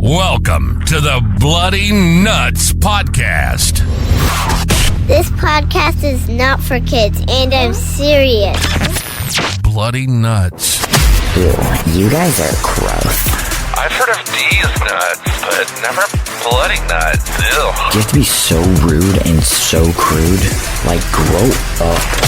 Welcome to the Bloody Nuts Podcast. This podcast is not for kids, and I'm serious. Bloody Nuts. Ew, you guys are gross. I've heard of these nuts, but never bloody nuts. Ew. You have to be so rude and so crude. Like, grow up.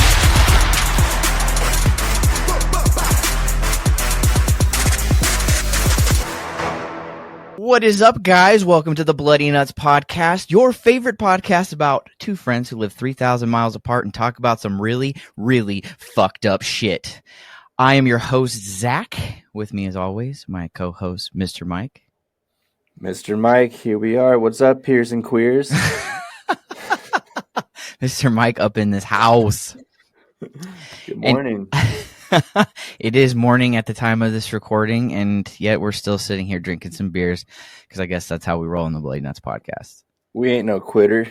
What is up, guys? Welcome to the Bloody Nuts Podcast, your favorite podcast about two friends who live 3,000 miles apart and talk about some really, really fucked up shit. I am your host, Zach. With me, as always, my co-host, Mr. Mike. Mr. Mike, here we are. What's up, peers and queers? Mr. Mike up in this house. Good morning. It is morning at the time of this recording, and yet we're still sitting here drinking some beers because I guess that's how we roll in the Bloody Nuts Podcast. We ain't no quitter.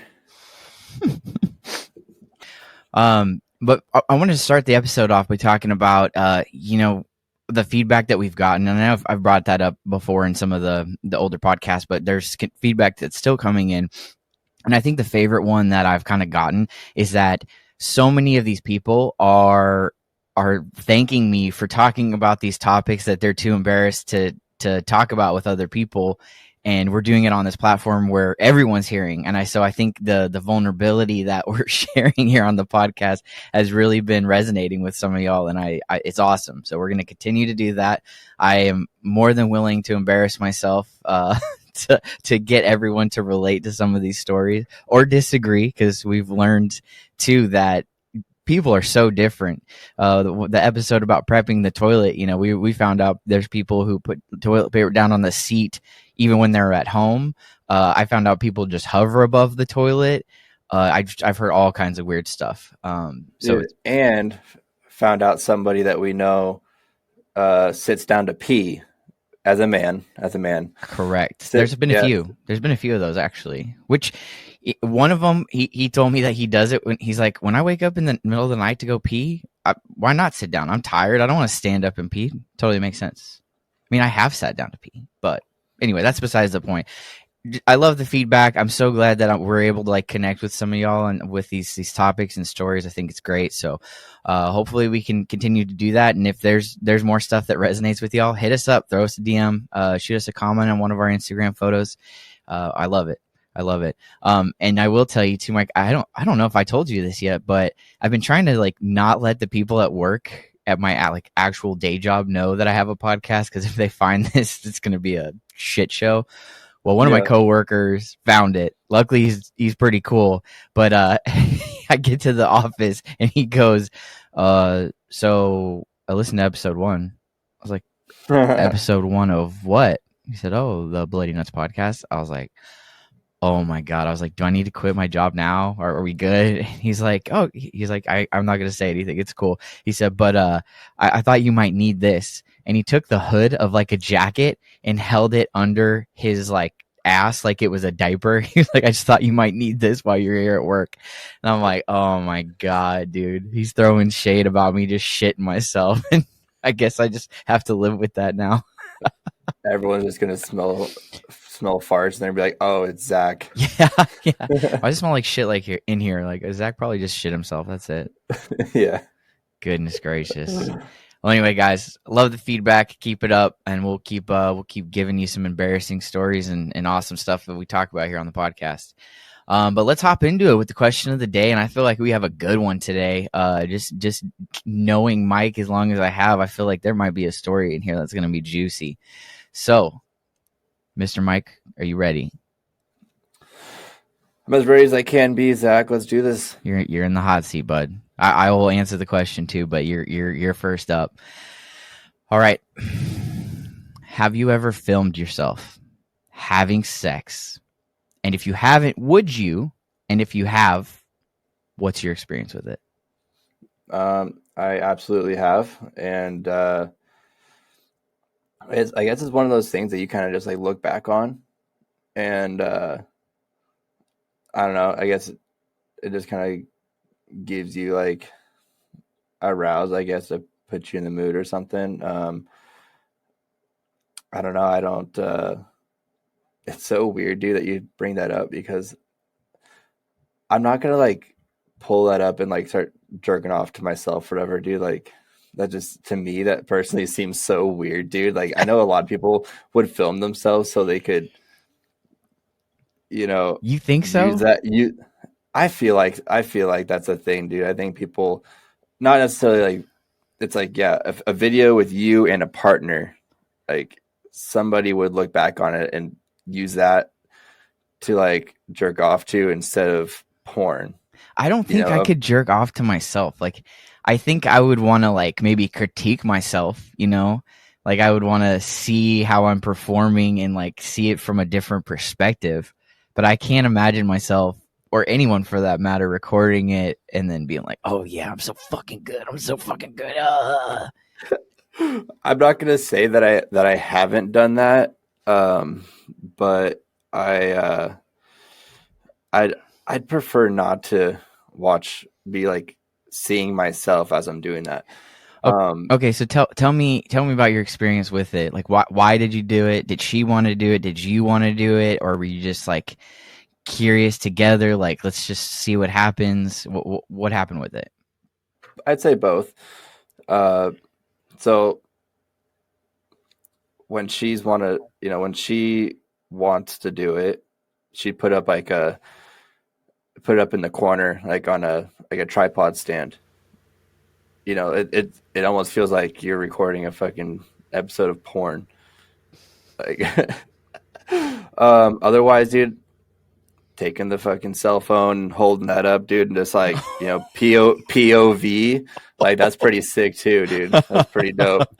But I wanted to start the episode off by talking about, the feedback that we've gotten. And I know I've brought that up before in some of the older podcasts, but there's feedback that's still coming in. And I think the favorite one that I've kind of gotten is that so many of these people are thanking me for talking about these topics that they're too embarrassed to talk about with other people. And we're doing it on this platform where everyone's hearing. And so I think the vulnerability that we're sharing here on the podcast has really been resonating with some of y'all. And I it's awesome. So we're going to continue to do that. I am more than willing to embarrass myself, to get everyone to relate to some of these stories or disagree, because we've learned too that people are so different. The episode about prepping the toilet, we found out there's people who put toilet paper down on the seat even when they're at home. I found out people just hover above the toilet. I've heard all kinds of weird stuff. And found out somebody that we know sits down to pee as a man. Correct. There's been a few. There's been a few of those actually. Which one of them, he told me that he does it when he's like, when I wake up in the middle of the night to go pee, why not sit down? I'm tired. I don't want to stand up and pee. Totally makes sense. I mean, I have sat down to pee, but anyway, that's besides the point. I love the feedback. I'm so glad that we're able to connect with some of y'all and with these topics and stories. I think it's great. So hopefully we can continue to do that. And if there's more stuff that resonates with y'all, hit us up, throw us a DM, shoot us a comment on one of our Instagram photos. I love it. And I will tell you too, Mike, I don't know if I told you this yet, but I've been trying to not let the people at work at my actual day job know that I have a podcast, because if they find this, it's going to be a shit show. Well, one of my coworkers found it. Luckily, he's pretty cool. But I get to the office and he goes, so I listened to episode 1. I was like, episode 1 of what? He said, oh, the Bloody Nuts Podcast. I was like, oh my God. I was like, do I need to quit my job now? Or are we good? He's like, I'm not going to say anything. It's cool. He said, but I thought you might need this. And he took the hood of a jacket and held it under his ass like it was a diaper. He was like, I just thought you might need this while you're here at work. And I'm like, oh my God, dude. He's throwing shade about me just shitting myself. And I guess I just have to live with that now. Everyone's just gonna smell farts and they're gonna be like, oh, it's Zach. Yeah. I just smell like shit here in here. Zach probably just shit himself. That's it. Yeah. Goodness gracious. Well, anyway, guys, love the feedback. Keep it up, and we'll keep giving you some embarrassing stories and awesome stuff that we talk about here on the podcast. But let's hop into it with the question of the day, and I feel like we have a good one today. Just knowing Mike as long as I have, I feel like there might be a story in here that's going to be juicy. So, Mr. Mike, are you ready? I'm as ready as I can be, Zach. Let's do this. You're in the hot seat, bud. I will answer the question too, but you're first up. All right. Have you ever filmed yourself having sex? And if you haven't, would you? And if you have, what's your experience with it? I absolutely have, and I guess it's one of those things that you kind of just look back on, and I don't know. I guess it just kind of gives you a rouse, I guess, to put you in the mood or something. I don't know. it's so weird, dude, that you bring that up, because I'm not gonna like pull that up and like start jerking off to myself or whatever, dude. Like that just, to me, that personally seems so weird, dude. Like I know a lot of people would film themselves so they could, You think so? use that. I feel like that's a thing, dude. I think people, not necessarily like, it's like, yeah, a video with you and a partner, like somebody would look back on it and use that to like jerk off to instead of porn. I don't think I could jerk off to myself. Like, I think I would want to like maybe critique myself, like I would want to see how I'm performing and like see it from a different perspective. But I can't imagine myself, or anyone for that matter, recording it and then being like, oh yeah, I'm so fucking good. I'm so fucking good. I'm not gonna say that I haven't done that, but I'd prefer not to be like seeing myself as I'm doing that. Okay, so tell me about your experience with it. Like, why did you do it? Did she want to do it? Did you want to do it? Or were you just like curious together? Like, let's just see what happens. What happened with it? I'd say both. So when she wants to do it, she put up in the corner, like on a tripod stand. It almost feels like you're recording a fucking episode of porn. Like, otherwise, dude, taking the fucking cell phone, holding that up, dude, and just like, POV, like that's pretty sick too, dude. That's pretty dope.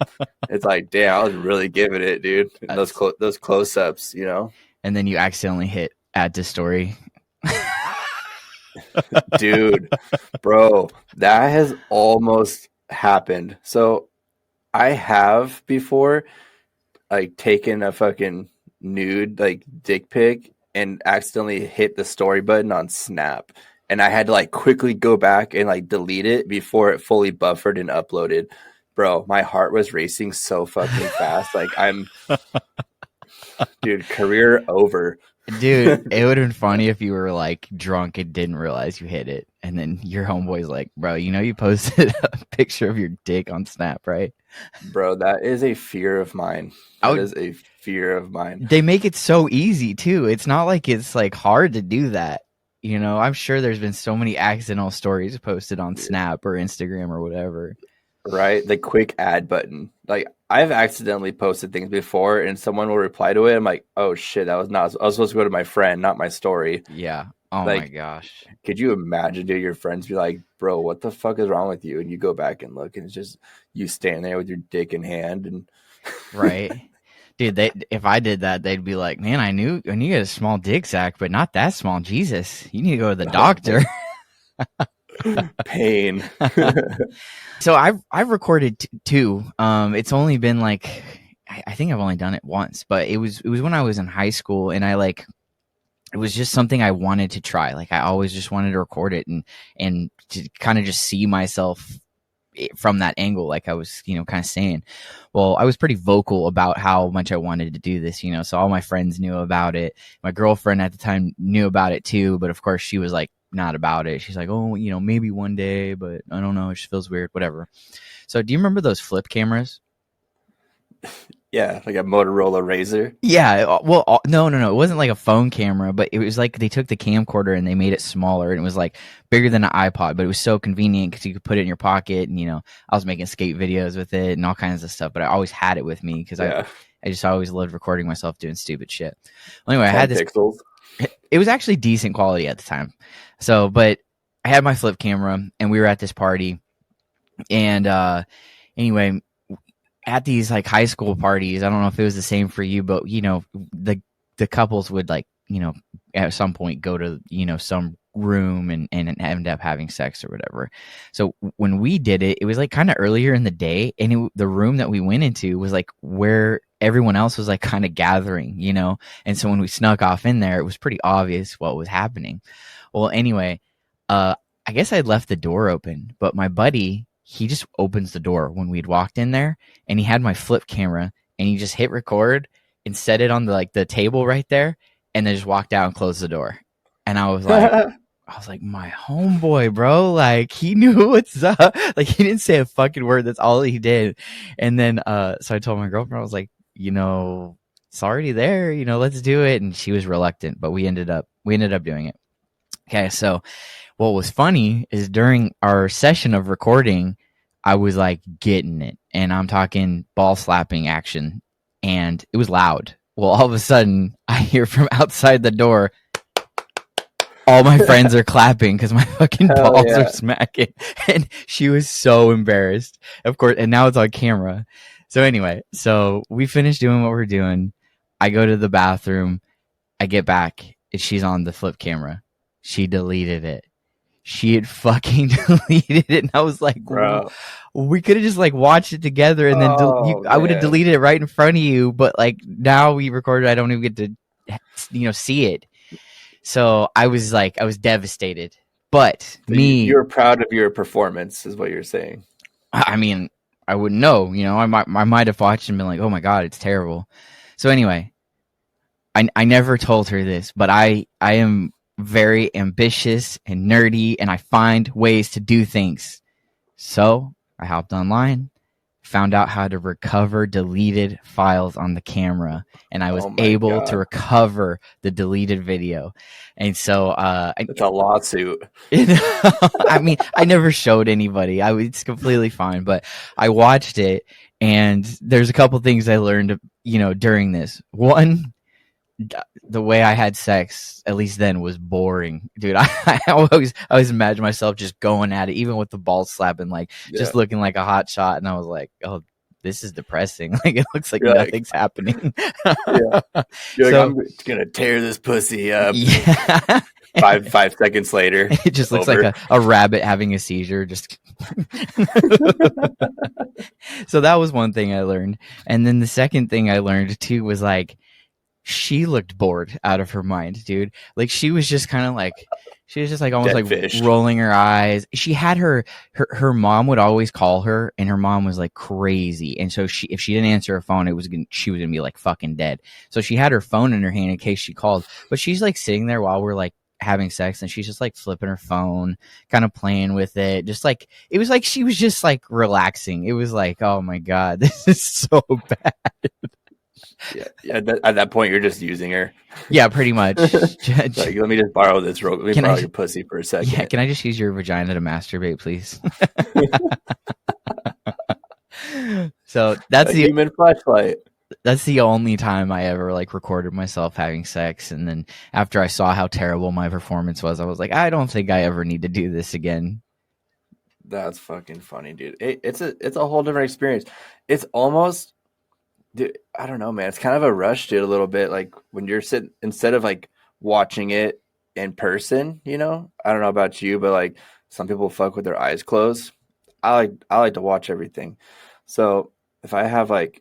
It's like, damn, I was really giving it, dude. And those close-ups, And then you accidentally hit add to story. Dude, bro, that has almost happened. So I have before like taken a fucking nude like dick pic and accidentally hit the story button on Snap, and I had to like quickly go back and like delete it before it fully buffered and uploaded. Bro, my heart was racing so fucking fast. Like dude, career over. Dude, it would have been funny if you were like drunk and didn't realize you hit it, and then your homeboy's like, bro, you posted a picture of your dick on Snap, right? Bro, that is a fear of mine. That is a fear of mine. They make it so easy too. It's not like it's like hard to do that. I'm sure there's been so many accidental stories posted on Snap or Instagram or whatever. Right? The quick add button. Like, I've accidentally posted things before and someone will reply to it. I'm like, oh shit, I was supposed to go to my friend, not my story. Yeah. Oh like, my gosh. Could you imagine, dude, your friends be like, bro, what the fuck is wrong with you? And you go back and look and it's just you standing there with your dick in hand and right. Dude, if I did that, they'd be like, man, I knew you had a small dick, Zach, but not that small. Jesus, you need to go to the doctor. Pain. So I've recorded too. It's only been like, I think I've only done it once, but it was when I was in high school, and it was just something I wanted to try. Like I always just wanted to record it and to kind of just see myself from that angle, like I was, kind of saying. Well, I was pretty vocal about how much I wanted to do this, so all my friends knew about it. My girlfriend at the time knew about it too, but of course she was like not about it. She's like, oh, maybe one day, but I don't know, it just feels weird, whatever. So do you remember those flip cameras? Yeah, like a Motorola Razr. Yeah, well, no, it wasn't like a phone camera, but it was like they took the camcorder and they made it smaller, and it was like bigger than an iPod, but it was so convenient because you could put it in your pocket, and I was making skate videos with it and all kinds of stuff, but I always had it with me because I just always loved recording myself doing stupid shit. Well, anyway, I had this. Pixels. It was actually decent quality at the time, but I had my flip camera, and we were at this party, and anyway. At these like high school parties, I don't know if it was the same for you, but the couples would like, at some point go to, some room and end up having sex or whatever. So when we did it, it was like kind of earlier in the day, and the room that we went into was like where everyone else was like kind of gathering, and so when we snuck off in there, it was pretty obvious what was happening. Well, anyway, I guess I'd left the door open, but my buddy, he just opens the door when we'd walked in there, and he had my flip camera, and he just hit record, and set it on the table right there, and then just walked out and closed the door. And I was like, my homeboy, bro, like he knew what's up. Like he didn't say a fucking word. That's all he did. And then, so I told my girlfriend, I was like, it's already there, let's do it. And she was reluctant, but we ended up doing it. Okay. So what was funny is during our session of recording, I was like getting it, and I'm talking ball slapping action, and it was loud. Well, all of a sudden I hear from outside the door, all my friends are clapping because my fucking balls are smacking. And she was so embarrassed, of course. And now it's on camera. So anyway, so we finished doing what we're doing. I go to the bathroom. I get back, and she's on the flip camera. She deleted it. She had fucking deleted it. And I was like, bro, we could have just like watched it together, and then I would have deleted it right in front of you. But like now we recorded, I don't even get to, see it. So I was devastated. But so you're proud of your performance, is what you're saying. I mean, I wouldn't know. I might have watched and been like, oh my God, it's terrible. So anyway, I never told her this, but I am very ambitious and nerdy, and I find ways to do things. So I hopped online, found out how to recover deleted files on the camera, and I was able to recover the deleted video. And so it's a lawsuit. I mean, I never showed anybody. It's completely fine, but I watched it, and there's a couple things I learned, during this. One, the way I had sex, at least then, was boring, dude. I always imagine myself just going at it, even with the ball slapping, just looking like a hot shot. And I was like, oh, this is depressing. Like it looks like nothing's happening. You're like, I'm gonna tear this pussy up. Yeah. 5 seconds later, it just looks like a rabbit having a seizure. Just so that was one thing I learned, and then the second thing I learned too was like, she looked bored out of her mind, dude. Like she was just kind of like, almost like rolling her eyes. She had her mom would always call her, and her mom was like crazy. And so if she didn't answer her phone, she was gonna be like fucking dead. So she had her phone in her hand in case she called. But she's like sitting there while we're like having sex, and she's just like flipping her phone, kind of playing with it. Just like, it was like she was just like relaxing. It was like, oh my God, this is so bad. Yeah. At that point, you're just using her. Yeah, pretty much. Like, let me just borrow this. Let me borrow your pussy for a second. Yeah, can I just use your vagina to masturbate, please? So that's the human flashlight. That's the only time I ever like recorded myself having sex, and then after I saw how terrible my performance was, I was like, I don't think I ever need to do this again. That's fucking funny, dude. It's a whole different experience. It's almost. Dude, I don't know, man. It's kind of a rush, dude, a little bit. Like when you're sitting, instead of like watching it in person, I don't know about you, but like some people fuck with their eyes closed. I like to watch everything. So if I have like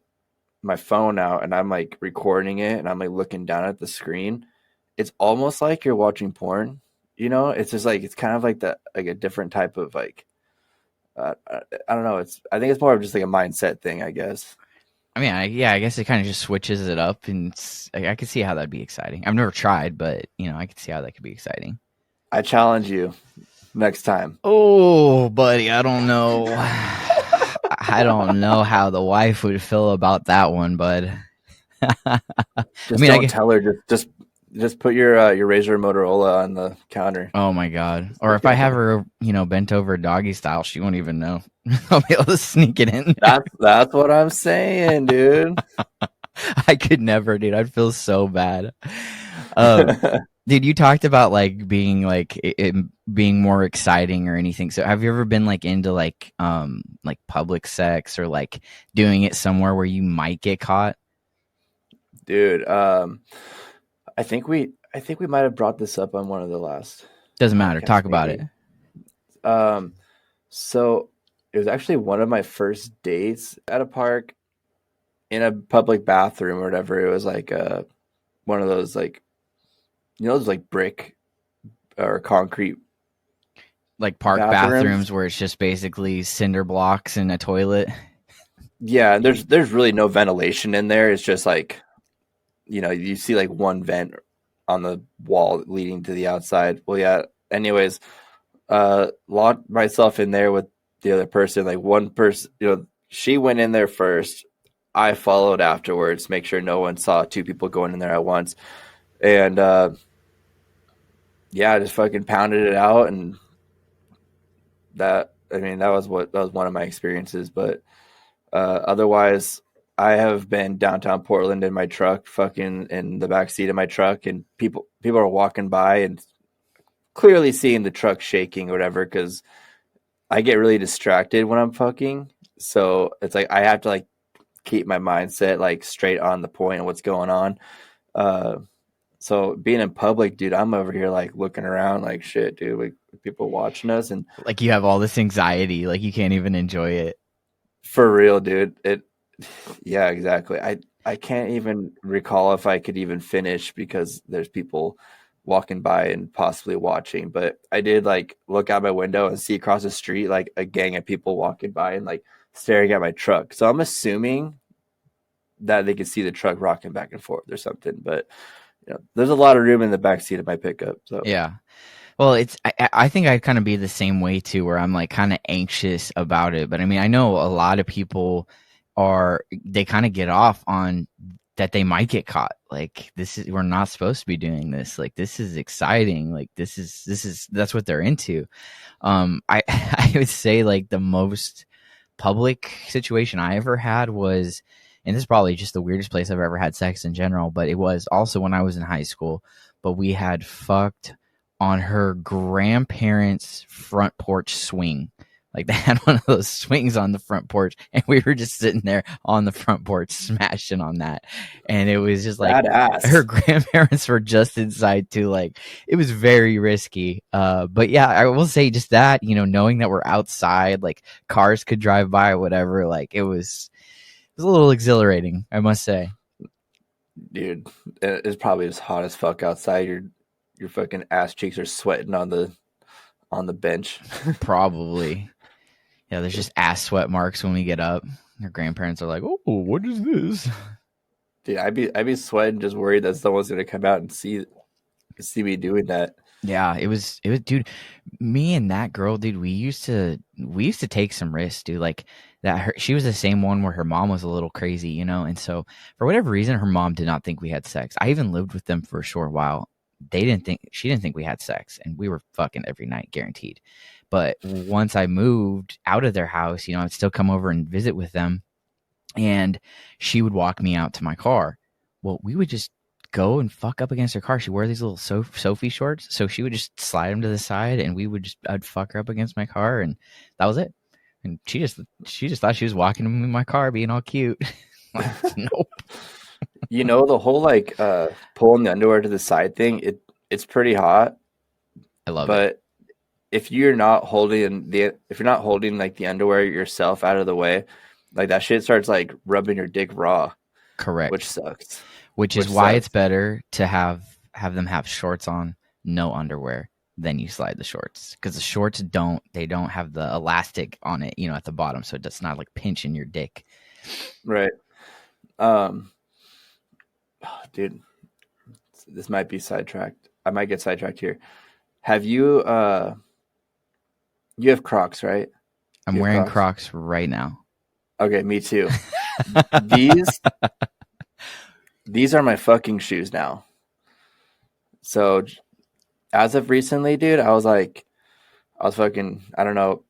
my phone out and I'm like recording it and I'm like looking down at the screen, it's almost like you're watching porn. It's just like, it's kind of like a different type of like, I don't know. I think it's more of just like a mindset thing, I guess. I mean, I guess it kind of just switches it up, and I could see how that'd be exciting. I've never tried, but I could see how that could be exciting. I challenge you next time. Oh, buddy, I don't know. I don't know how the wife would feel about that one, bud. Don't tell her. Just put your Razr Motorola on the counter. Oh my God! Or if I have her, bent over doggy style, she won't even know. I'll be able to sneak it in. That's what I'm saying, dude. I could never, dude. I'd feel so bad. Dude, you talked about like being like it being more exciting or anything. So have you ever been like into like public sex or like doing it somewhere where you might get caught? Dude, I think we might have brought this up on one of the last. Doesn't matter. Talk about it. So it was actually one of my first dates at a park in a public bathroom or whatever. It was like one of those like, those like brick or concrete, like park bathrooms where it's just basically cinder blocks and a toilet. Yeah, there's really no ventilation in there. It's just like you see like one vent on the wall leading to the outside. Well, yeah. Anyways, locked myself in there with the other person. Like one person, she went in there first. I followed afterwards, make sure no one saw two people going in there at once. And I just fucking pounded it out, and that was one of my experiences. But otherwise, I have been downtown Portland in my truck, fucking in the back seat of my truck, and people are walking by and clearly seeing the truck shaking or whatever, because I get really distracted when I'm fucking. So it's like I have to like keep my mindset like straight on the point of what's going on. So being in public, dude, I'm over here like looking around like shit, dude, like people watching us, and like you have all this anxiety, like you can't even enjoy it. For real, dude. Yeah, exactly. I can't even recall if I could even finish because there's people walking by and possibly watching. But I did like look out my window and see across the street like a gang of people walking by and like staring at my truck. So I'm assuming that they could see the truck rocking back and forth or something. But there's a lot of room in the back seat of my pickup. So yeah. Well, I think I'd kind of be the same way too, where I'm like kind of anxious about it. But I mean, I know a lot of people they kind of get off on that they might get caught. Like we're not supposed to be doing this. Like this is exciting. Like that's what they're into. I would say like the most public situation I ever had was, and this is probably just the weirdest place I've ever had sex in general, but it was also when I was in high school. But we had fucked on her grandparents' front porch swing. Like they had one of those swings on the front porch, and we were just sitting there on the front porch smashing on that. And it was just like badass. Her grandparents were just inside too. Like it was very risky. But yeah, I will say just that, knowing that we're outside, like cars could drive by or whatever, like it was a little exhilarating, I must say. Dude, it's probably as hot as fuck outside. Your fucking ass cheeks are sweating on the bench. Probably. Yeah, there's just ass sweat marks when we get up. Your grandparents are like, "Oh, what is this?" Dude, I'd be sweating, just worried that someone's gonna come out and see me doing that. Yeah, it was, dude. Me and that girl, dude, we used to take some risks, dude. Like that, she was the same one where her mom was a little crazy, and so for whatever reason, her mom did not think we had sex. I even lived with them for a short while. She didn't think we had sex, and we were fucking every night, guaranteed. But once I moved out of their house, I'd still come over and visit with them, and she would walk me out to my car. Well, we would just go and fuck up against her car. She wore these little Sophie shorts, so she would just slide them to the side, and I'd fuck her up against my car, and that was it. And she just thought she was walking in my car, being all cute. Like, nope. The whole like pulling the underwear to the side thing, it's pretty hot. I love it. But if you're not holding like the underwear yourself out of the way, like that shit starts like rubbing your dick raw. Correct. Which sucks. Which is why it's better to have them have shorts on, no underwear, then you slide the shorts, because the shorts don't have the elastic on it, at the bottom, so it does not like pinching your dick. Right. Dude, this might be sidetracked. I might get sidetracked here. Have you you have Crocs, right? I'm wearing Crocs right now. Okay, me too. These are my fucking shoes now. So as of recently, dude, I was fucking, I don't know.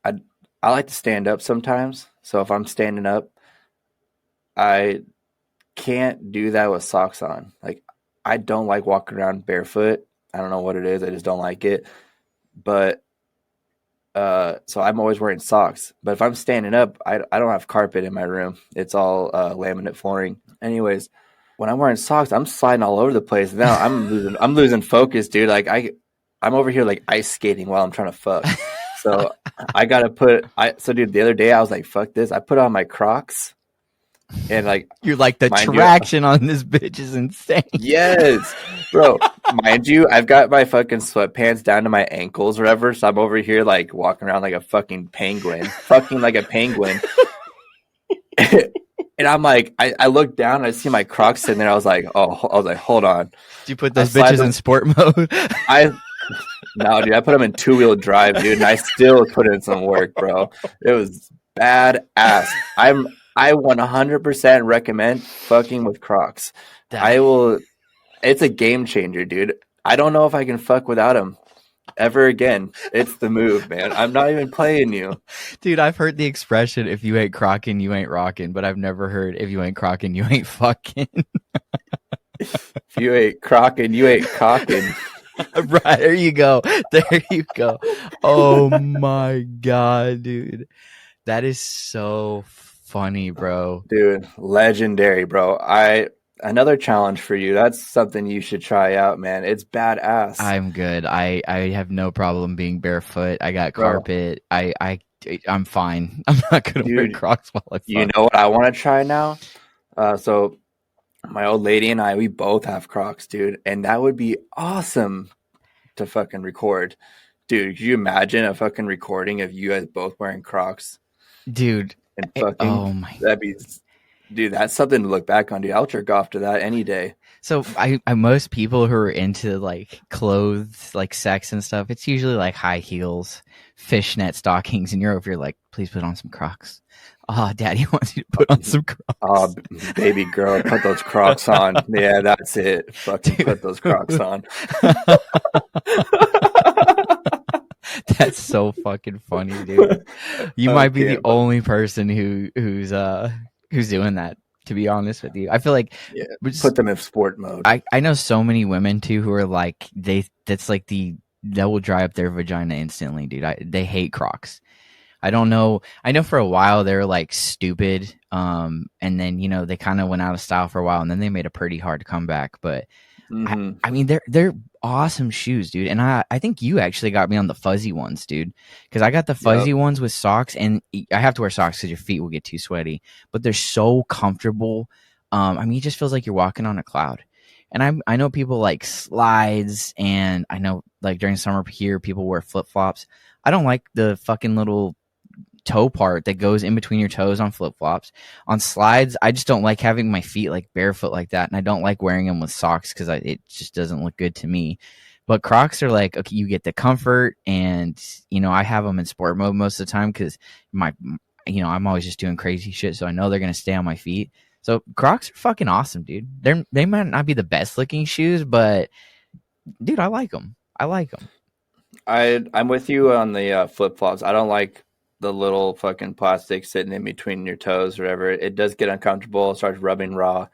I like to stand up sometimes. So if I'm standing up, I can't do that with socks on. Like, I don't like walking around barefoot. I don't know what it is. I just don't like it. But so I'm always wearing socks. But if I'm standing up, I don't have carpet in my room. It's all laminate flooring. Anyways, when I'm wearing socks, I'm sliding all over the place. Now I'm losing focus, dude. Like I'm over here like ice skating while I'm trying to fuck. So I gotta dude, the other day I was like, fuck this. I put on my Crocs. And like, you're like, the traction on this bitch is insane. Yes, bro. Mind you, I've got my fucking sweatpants down to my ankles or whatever. So I'm over here like walking around like a fucking penguin, fucking like a penguin. And I'm like, I looked down and I see my Crocs sitting there. I was like, hold on. Do you put those bitches in sport mode? No, dude, I put them in 2-wheel drive, dude, and I still put in some work, bro. It was badass. I 100% recommend fucking with Crocs. I will. It's a game changer, dude. I don't know if I can fuck without them ever again. It's the move, man. I'm not even playing you. Dude, I've heard the expression, if you ain't crocking, you ain't rocking, but I've never heard, if you ain't crocking, you ain't fucking. If you ain't crocking, you ain't cocking. Right, there you go. There you go. Oh my God, dude. That is so funny, bro. Dude, legendary, bro. Another challenge for you. That's something you should try out, man. It's badass. I'm good. I have no problem being barefoot. I got carpet. I'm fine. I'm not gonna wear Crocs while I fuck. You know what I want to try now? So my old lady and I, we both have Crocs, dude, and that would be awesome to fucking record. Dude, could you imagine a fucking recording of you guys both wearing Crocs? Dude. And fucking, that'd be, dude, that's something to look back on, dude. I'll jerk off to that any day. So I most people who are into like clothes, like sex and stuff, it's usually like high heels, fishnet stockings, and you're over here like, please put on some Crocs. Oh, Daddy wants you to put on some Crocs. Oh, baby girl, put those Crocs on. Yeah, that's it. Fucking put those Crocs on. That's so fucking funny, dude. You might be the only person who's doing that, to be honest with you. I feel like put them in sport mode. I know so many women too who are like that will dry up their vagina instantly, dude. They hate Crocs. I don't know. I know for a while they were like stupid, and then they kind of went out of style for a while, and then they made a pretty hard comeback. But I mean, they're awesome shoes, dude. And I think you actually got me on the fuzzy ones, dude, because I got the fuzzy ones with socks, and I have to wear socks because your feet will get too sweaty. But they're so comfortable. I mean, it just feels like you're walking on a cloud. And I know people like slides, and I know like during summer here people wear flip flops. I don't like the fucking little toe part that goes in between your toes on flip-flops. On slides, I just don't like having my feet like barefoot like that, and I don't like wearing them with socks because it just doesn't look good to me. But Crocs are like, okay, you get the comfort, and I have them in sport mode most of the time because I'm always just doing crazy shit, so I know they're gonna stay on my feet. So Crocs are fucking awesome, dude. They might not be the best looking shoes, but dude, I like them. I'm with you on the flip-flops. I don't like the little fucking plastic sitting in between your toes or whatever. It does get uncomfortable. It starts rubbing raw.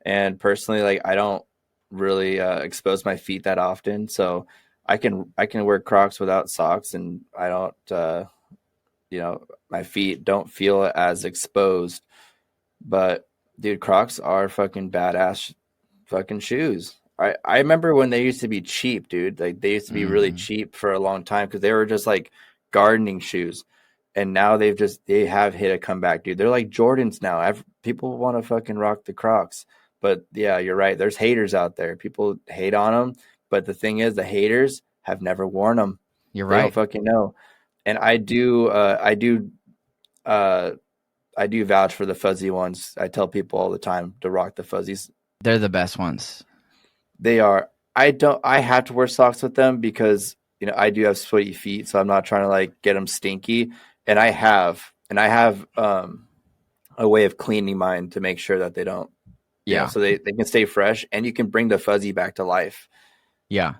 And personally, like, I don't really expose my feet that often. So I can wear Crocs without socks, and I don't, my feet don't feel as exposed. But dude, Crocs are fucking badass fucking shoes. I remember when they used to be cheap, dude. Like, they used to be really cheap for a long time because they were just like gardening shoes. And now they have hit a comeback, dude. They're like Jordans now. People want to fucking rock the Crocs. But yeah, you're right. There's haters out there. People hate on them. But the thing is, the haters have never worn them. You're They right. don't fucking know. And I do vouch for the fuzzy ones. I tell people all the time to rock the fuzzies. They're the best ones. They are. I have to wear socks with them because I do have sweaty feet, so I'm not trying to like get them stinky. And I have a way of cleaning mine to make sure that they don't. Yeah. So they can stay fresh, and you can bring the fuzzy back to life. Yeah.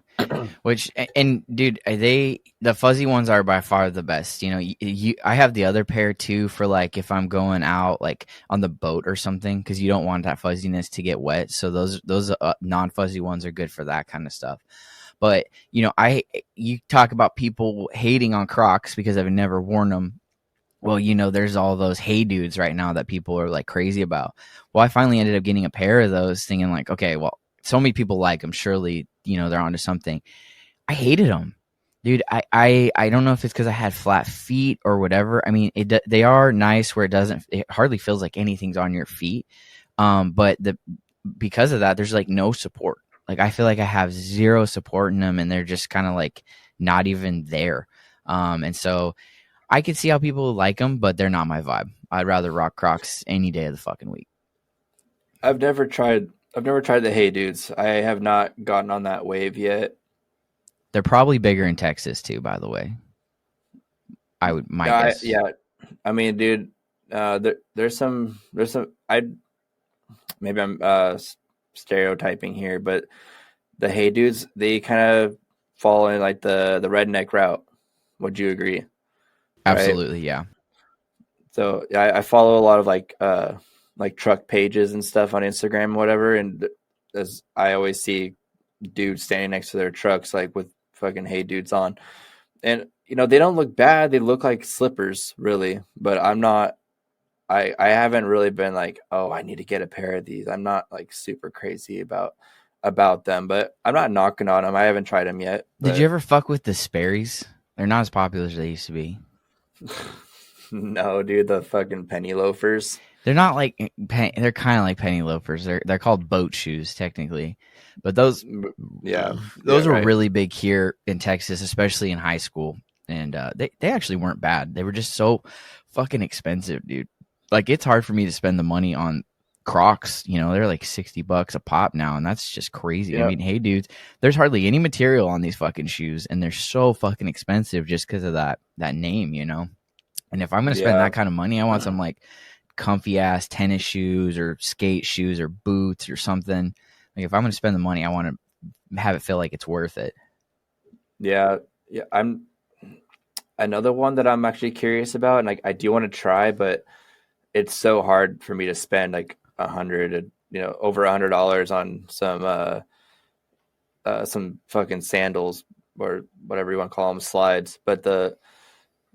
Which, and dude, the fuzzy ones are by far the best. I have the other pair too for like if I'm going out like on the boat or something, because you don't want that fuzziness to get wet. So those non-fuzzy ones are good for that kind of stuff. But you talk about people hating on Crocs because I've never worn them. Well, there's all those hey dudes right now that people are like crazy about. Well, I finally ended up getting a pair of those, thinking like, okay, well, so many people like them. Surely, they're onto something. I hated them, dude. I don't know if it's because I had flat feet or whatever. I mean, they are nice where it hardly feels like anything's on your feet. But because of that, there's like no support. Like, I feel like I have zero support in them, and they're just kind of like not even there. And so I could see how people like them, but they're not my vibe. I'd rather rock Crocs any day of the fucking week. I've never tried the Hey Dudes. I have not gotten on that wave yet. They're probably bigger in Texas too, by the way. My guess. Yeah. I mean, dude, there's some maybe I'm stereotyping here, but the Hey Dudes, they kind of fall in like the redneck route. Would you agree? Absolutely, right? Yeah. So I follow a lot of like truck pages and stuff on Instagram and whatever, and as I always see dudes standing next to their trucks like with fucking Hey Dudes on, and they don't look bad. They look like slippers, really, but I'm not. I haven't really been like, oh, I need to get a pair of these. I'm not like super crazy about them, but I'm not knocking on them. I haven't tried them yet. Did you ever fuck with the Sperry's? They're not as popular as they used to be. No, dude, the fucking penny loafers. They're not like they're kind of like penny loafers. They're called boat shoes technically, but those were really big here in Texas, especially in high school. And they actually weren't bad. They were just so fucking expensive, dude. Like it's hard for me to spend the money on Crocs. They're like $60 a pop now, and that's just crazy. Yeah. I mean, Hey Dudes, there's hardly any material on these fucking shoes, and they're so fucking expensive just because of that name, And if I'm gonna spend that kind of money, I want some like comfy ass tennis shoes or skate shoes or boots or something. Like if I'm gonna spend the money, I want to have it feel like it's worth it. Yeah. I'm another one that I'm actually curious about, and like I do want to try, but it's so hard for me to spend like over $100 on some fucking sandals or whatever you want to call them, slides. But the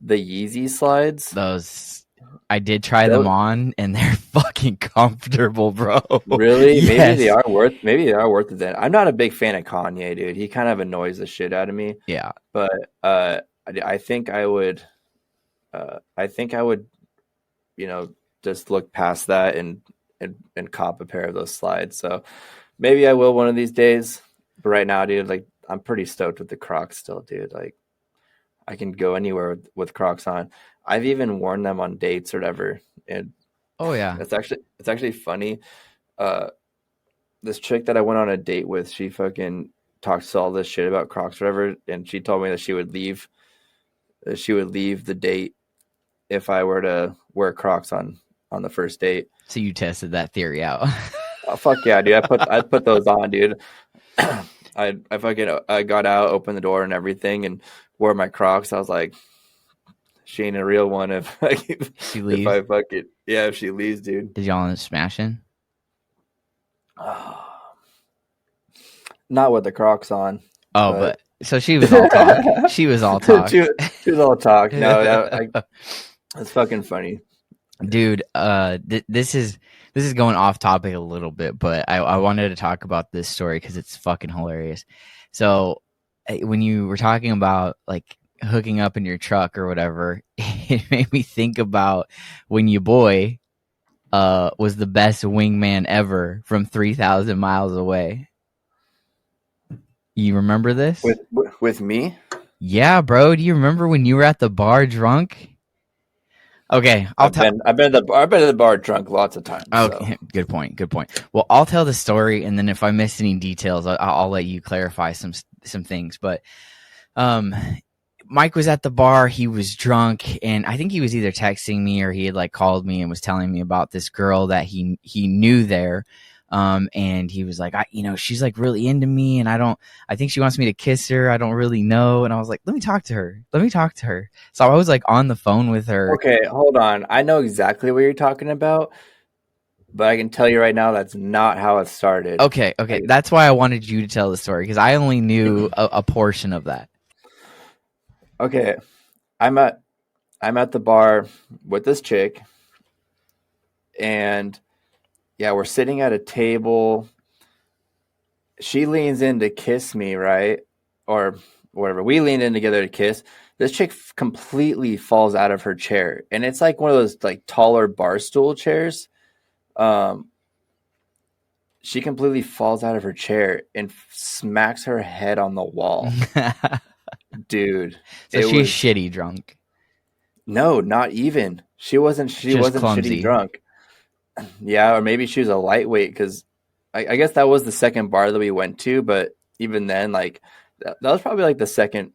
Yeezy slides, those I did try them on, and they're fucking comfortable, bro. Really? Yes. Maybe they are worth it then. I'm not a big fan of Kanye, dude. He kind of annoys the shit out of me. Yeah. But I think I would just look past that and cop a pair of those slides. So maybe I will one of these days. But right now, dude, like I'm pretty stoked with the Crocs still, dude. Like I can go anywhere with Crocs on. I've even worn them on dates or whatever. And oh yeah, it's actually funny. This chick that I went on a date with, she fucking talks all this shit about Crocs or whatever, and she told me that she would leave the date if I were to wear Crocs on the first date. So you tested that theory out? Oh, fuck yeah, dude! I put those on, dude. I got out, opened the door and everything, and wore my Crocs. I was like, she ain't a real one if she leaves. If I fuck it, yeah, if she leaves, dude. Did y'all end up smashing? Not with the Crocs on. Oh, but so she was all talk. She was all talk. she was all talk. No, that's fucking funny, dude. This is going off topic a little bit, but I wanted to talk about this story because it's fucking hilarious. So when you were talking about like hooking up in your truck or whatever, it made me think about when your boy was the best wingman ever from 3,000 miles away. You remember this? With me? Yeah, bro. Do you remember when you were at the bar drunk? Okay, I've been at the bar drunk lots of times. Okay, so. Good point. Well, I'll tell the story, and then if I miss any details, I'll let you clarify some things. But Mike was at the bar. He was drunk, and I think he was either texting me or he had like called me and was telling me about this girl that he knew there. And he was like, she's like really into me, and I think she wants me to kiss her. I don't really know. And I was like, let me talk to her. So I was like on the phone with her. Okay, hold on. I know exactly what you're talking about, but I can tell you right now, that's not how it started. Okay. That's why I wanted you to tell the story, because I only knew a portion of that. Okay. I'm at the bar with this chick, and yeah, we're sitting at a table. She leans in to kiss me, right? Or whatever. We lean in together to kiss. This chick completely falls out of her chair. And it's like one of those like taller bar stool chairs. She completely falls out of her chair and smacks her head on the wall. Dude. So she's shitty drunk. No, not even. She wasn't clumsy. shitty drunk. Yeah, or maybe she was a lightweight because I guess that was the second bar that we went to, but even then, like that was probably like the second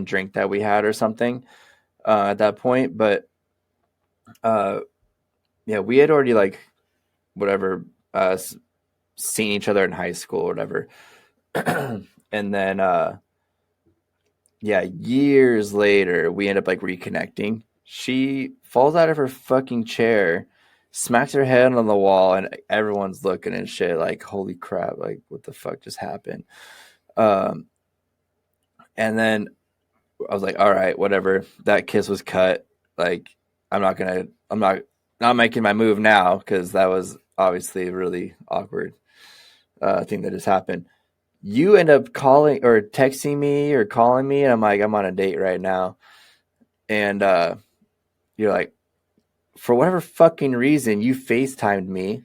drink that we had or something at that point. But yeah, we had already like whatever seen each other in high school or whatever, and then yeah, years later we end up like reconnecting. She falls out of her fucking chair, smacks her head on the wall, and everyone's looking and shit like, holy crap, like what the fuck just happened? And then I was like, all right, whatever. That kiss was cut. Like, I'm not making my move now because that was obviously a really awkward thing that just happened. You end up calling or texting me or calling me, and I'm like, I'm on a date right now. And you're like, for whatever fucking reason, you FaceTimed me.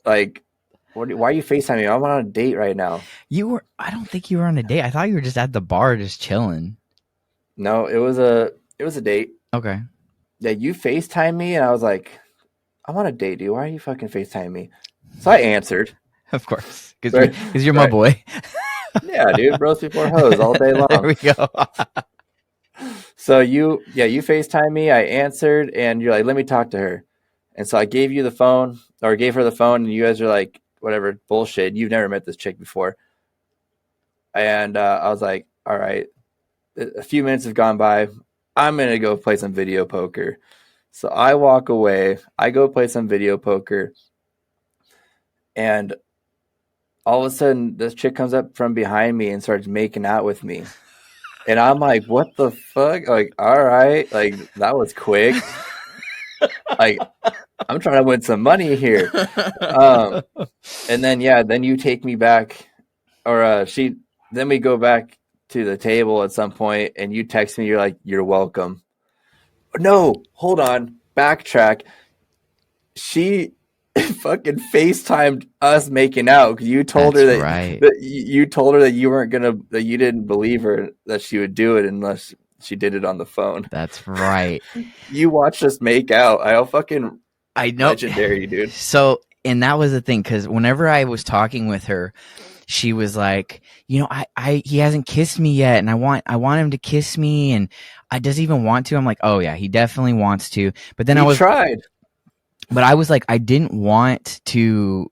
Like, why are you FaceTiming me? I'm on a date right now. I don't think you were on a date. I thought you were just at the bar just chilling. No, it was a date. Okay. Yeah, you FaceTimed me, and I was like, I'm on a date, dude. Why are you fucking FaceTiming me? So I answered. Of course. Because you're my boy. Yeah, dude. Bros before hoes all day long. There we go. So you FaceTime me, I answered, and you're like, let me talk to her. And so I gave you the phone, or gave her the phone, and you guys are like, whatever, bullshit. You've never met this chick before. And I was like, all right, a few minutes have gone by. I'm going to go play some video poker. So I walk away. I go play some video poker. And all of a sudden, this chick comes up from behind me and starts making out with me. And I'm like, what the fuck? Like, all right. Like, that was quick. Like, I'm trying to win some money here. And then, yeah, then you take me back. Or then we go back to the table at some point, and you text me. You're like, you're welcome. No, hold on. Backtrack. She fucking FaceTimed us making out because you told her that you told her that you weren't that you didn't believe her that she would do it unless she did it on the phone. That's right. You watched us make out. I know, legendary, dude. So, and that was the thing, because whenever I was talking with her, she was like, you know, he hasn't kissed me yet, and I want him to kiss me, and does he even want to? I'm like, oh yeah, he definitely wants to. But then I tried. But I was like, I didn't want to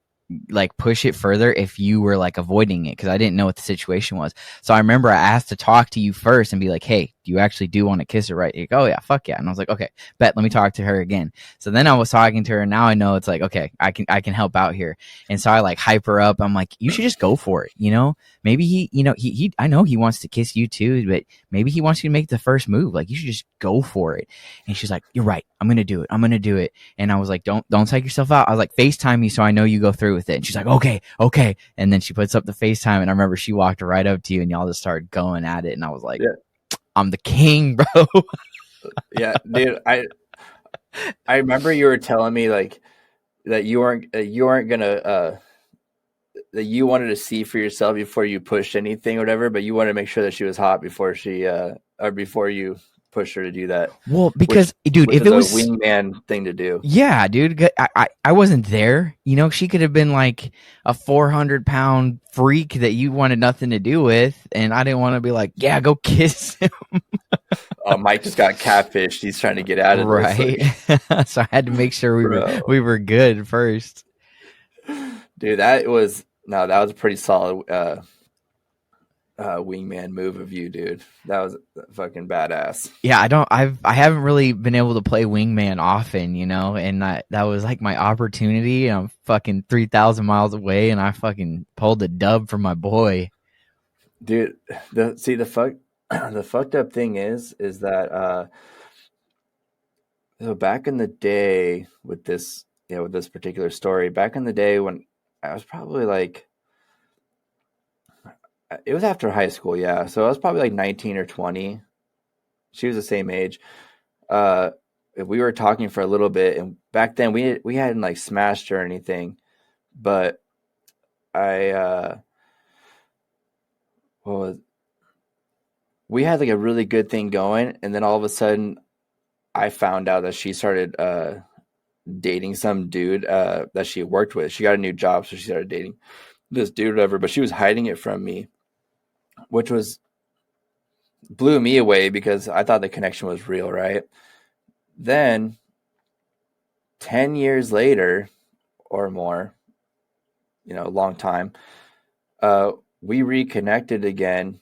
like push it further if you were like avoiding it, because I didn't know what the situation was. So I remember I asked to talk to you first and be like, hey, you actually do want to kiss her, right? Like, oh yeah, fuck yeah. And I was like, okay, bet, let me talk to her again. So then I was talking to her, and now I know it's like, okay, I can help out here. And so I like hype her up. I'm like, you should just go for it, you know? Maybe he I know he wants to kiss you too, but maybe he wants you to make the first move. Like, you should just go for it. And she's like, you're right, I'm gonna do it. And I was like, don't psych yourself out. I was like, FaceTime me so I know you go through with it. And she's like, okay. And then she puts up the FaceTime, and I remember she walked right up to you, and y'all just started going at it, and I was like, yeah. I'm the king, bro. Yeah, dude. I remember you were telling me like that you weren't gonna that you wanted to see for yourself before you pushed anything or whatever, but you wanted to make sure that she was hot before before you push her to do that. Well, because dude, if it was a wingman thing to do. Yeah, dude. I wasn't there. You know, she could have been like a 400-pound freak that you wanted nothing to do with, and I didn't want to be like, yeah, go kiss him. Mike just got catfished. He's trying to get out of this. Right. So I had to make sure we were good first. Dude, that was a pretty solid wingman move of you, dude. That was fucking badass. Yeah, I haven't really been able to play wingman often, you know, and that was like my opportunity. I'm fucking 3,000 miles away, and I fucking pulled a dub for my boy. Dude, the fucked up thing is that so back in the day with this particular story, back in the day when I was probably like, it was after high school, yeah. So I was probably like 19 or 20. She was the same age. We were talking for a little bit, and back then we hadn't like smashed or anything, but we had like a really good thing going, and then all of a sudden I found out that she started dating some dude that she worked with. She got a new job, so she started dating this dude, whatever. But she was hiding it from me, which blew me away because I thought the connection was real, right? Then 10 years later or more, a long time, we reconnected again.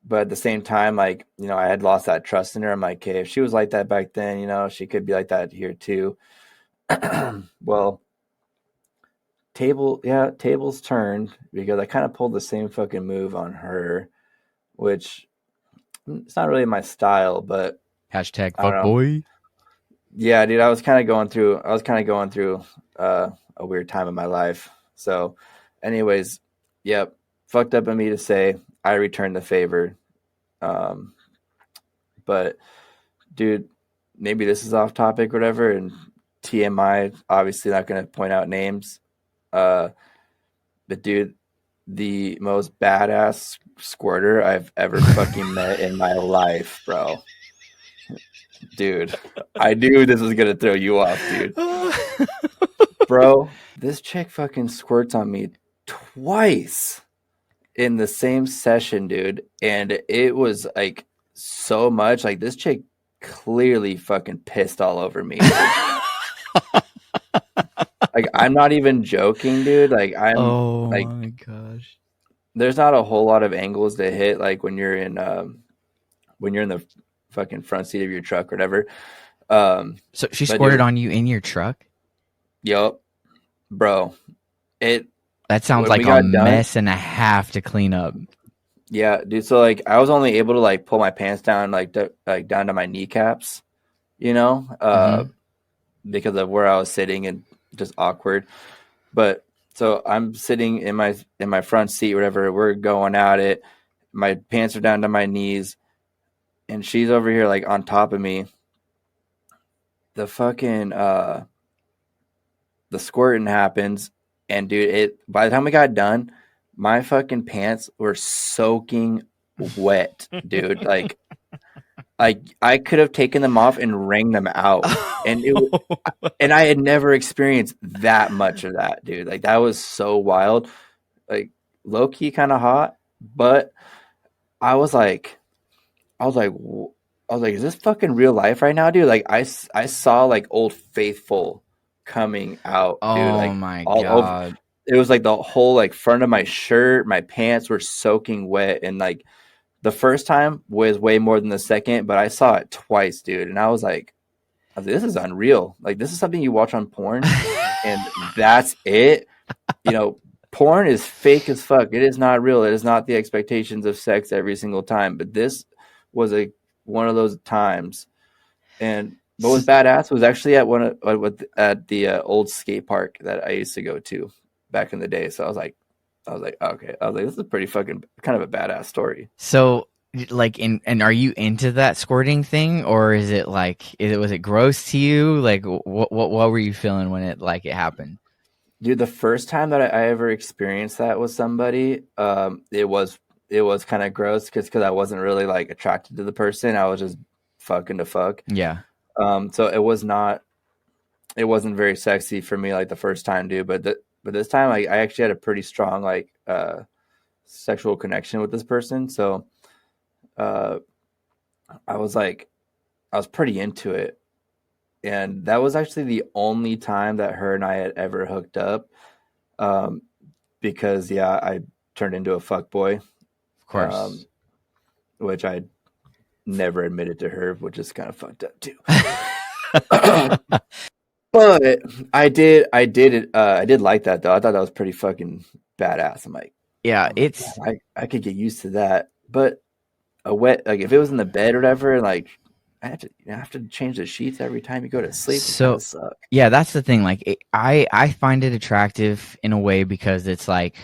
But at the same time, like, I had lost that trust in her. I'm like, okay, if she was like that back then, she could be like that here too. Well, tables turned because I kind of pulled the same fucking move on her, which it's not really my style, but hashtag fuckboy. Yeah, dude, I was kind of going through a weird time in my life. So, anyways, yep, fucked up of me to say. I returned the favor. But dude, maybe this is off topic or whatever, and TMI, obviously not going to point out names. But dude, the most badass squirter I've ever fucking met in my life, bro. Dude, I knew this was going to throw you off, dude. Bro, this chick fucking squirts on me twice in the same session, dude. And it was like so much. Like, this chick clearly fucking pissed all over me. Like, I'm not even joking, dude. Like, oh my gosh. There's not a whole lot of angles to hit, like when you're in the fucking front seat of your truck or whatever. So she squirted on you in your truck? Yup. Bro. That sounds like a mess and a half to clean up. Yeah, dude. So like, I was only able to like pull my pants down like down to my kneecaps, because of where I was sitting and just awkward. But so I'm sitting in my front seat, whatever. We're going at it. My pants are down to my knees, and she's over here like on top of me. The fucking the squirting happens. And dude, by the time we got done, my fucking pants were soaking wet, dude. Like I could have taken them off and wrung them out, and and I had never experienced that much of that, dude. Like, that was so wild, like low key kind of hot, but I was like, is this fucking real life right now, dude? Like, I saw like Old Faithful coming out, dude. Oh like, my all god. Over. It was like the whole like front of my shirt, my pants were soaking wet, and like the first time was way more than the second, but I saw it twice, dude. And I was like, this is unreal. Like, this is something you watch on porn and that's it. Porn is fake as fuck. It is not real. It is not the expectations of sex every single time. But this was one of those times. And what was badass was actually at the old skate park that I used to go to back in the day. So I was like, okay. I was like, this is a pretty fucking kind of a badass story. So, like, and are you into that squirting thing, or is it like, was it gross to you? Like, what were you feeling when it happened? Dude, the first time that I ever experienced that with somebody, it was kind of gross because I wasn't really like attracted to the person. I was just fucking to fuck. Yeah. So it wasn't very sexy for me like the first time, dude. But this time, I actually had a pretty strong like sexual connection with this person. So I was pretty into it. And that was actually the only time that her and I had ever hooked up. Because I turned into a fuckboy. Of course. Which I never admitted to her, which is kind of fucked up too. But I did like that though. I thought that was pretty fucking badass. I'm like, yeah, I could get used to that. But like if it was in the bed or whatever, like I have to change the sheets every time you go to sleep. So yeah, that's the thing. Like I find it attractive in a way because it's like,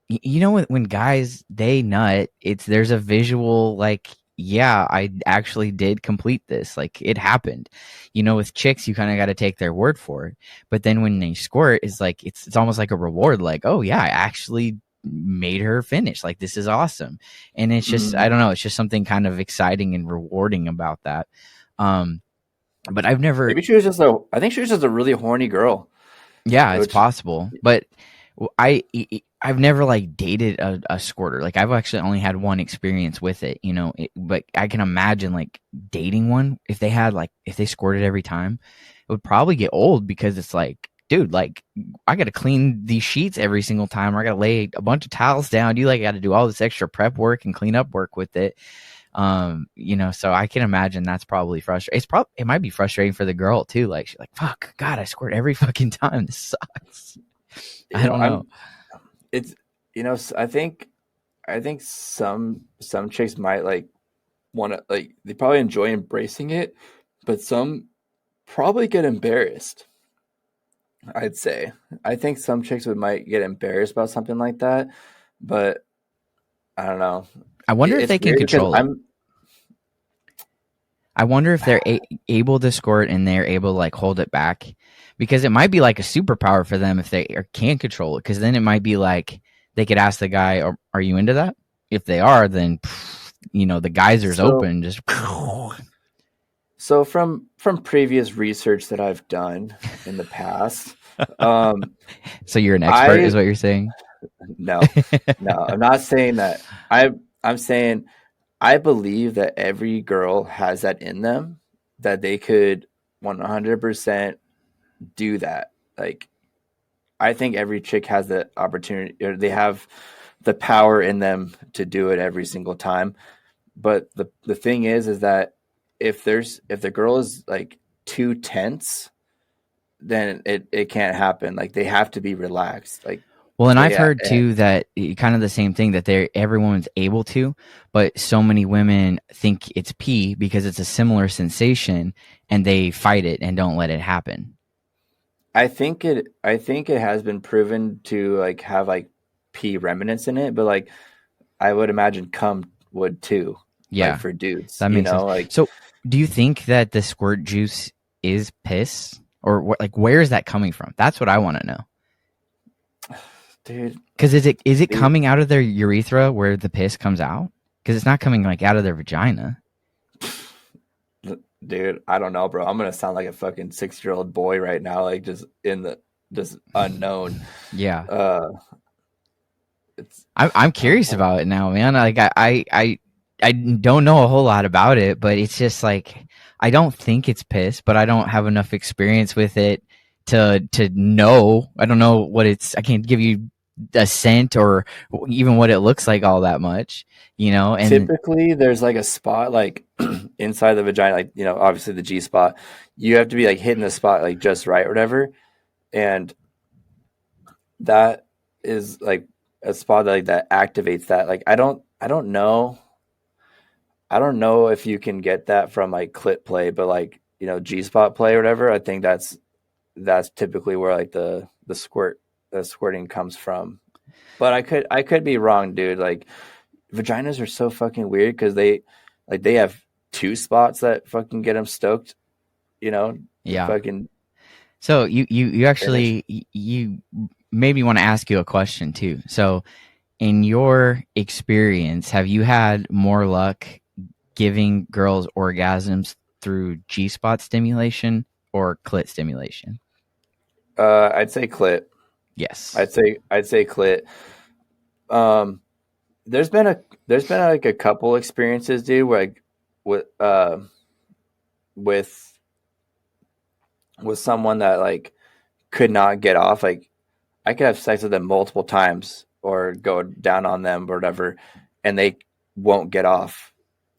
when guys they nut, there's a visual like, yeah, I actually did complete this. Like, it happened. With chicks, you kind of got to take their word for it. But then when they squirt, it's like it's almost like a reward. Like, oh yeah, I actually made her finish. Like, this is awesome. And it's just I don't know. It's just something kind of exciting and rewarding about that. But I've never. Maybe I think she was just a really horny girl. Yeah, it's possible. But I've never like dated a squirter. Like I've actually only had one experience with it, you know. But I can imagine like dating one if they squirted every time, it would probably get old because it's like, dude, like I got to clean these sheets every single time. Or I got to lay a bunch of towels down. You like got to do all this extra prep work and clean up work with it. You know, so I can imagine that's probably frustrating. It might be frustrating for the girl too. Like she's like, fuck, God, I squirt every fucking time. This sucks. I don't know. It's, you know, I think some chicks might like want to, like, they probably enjoy embracing it, but some probably get embarrassed. I'd say. I think some chicks might get embarrassed about something like that, but I don't know. I wonder if they can control it. I wonder if they're able to squirt and they're able to like hold it back, because it might be like a superpower for them if they can control it. Because then it might be like they could ask the guy, "Are you into that?" If they are, then you know the geyser's open. Just so from previous research that I've done in the past. So you're an expert, is what you're saying? No, I'm not saying that. I'm saying I believe that every girl has that in them, that they could 100% do that. Like, I think every chick has the opportunity, or they have the power in them to do it every single time. But the thing is that if the girl is like too tense, then it can't happen. Like, they have to be relaxed. Like, well, and I've heard too that kind of the same thing, that everyone's able to, but so many women think it's pee because it's a similar sensation and they fight it and don't let it happen. I think it has been proven to like have like pee remnants in it, but like I would imagine cum would too. Yeah, like for dudes. That makes sense. Like, so do you think that the squirt juice is piss, or like where is that coming from? That's what I want to know. Dude, because is it coming out of their urethra where the piss comes out? Because it's not coming like out of their vagina. Dude, I don't know, bro. I'm gonna sound like a fucking 6-year-old boy right now, like just unknown. Yeah. I'm curious about it now, man. Like I don't know a whole lot about it, but it's just like I don't think it's piss, but I don't have enough experience with it to know. I don't know what it's. I can't give you a scent or even what it looks like all that much, you know. And typically there's like a spot like inside the vagina, like, you know, obviously the G spot. You have to be like hitting the spot like just right or whatever, and that is like a spot that, like, that activates that. Like I don't know if you can get that from like clit play, but like, you know, G spot play or whatever. I think that's typically where like the squirting comes from. But I could be wrong, dude. Like, vaginas are so fucking weird because they have two spots that fucking get them stoked, you know. Yeah. Fucking. So you actually you maybe want to ask you a question too. So in your experience, have you had more luck giving girls orgasms through G-spot stimulation or clit stimulation? I'd say clit. Yes. I'd say clit. There's been like a couple experiences, dude, where like with someone that like could not get off. Like, I could have sex with them multiple times or go down on them or whatever, and they won't get off.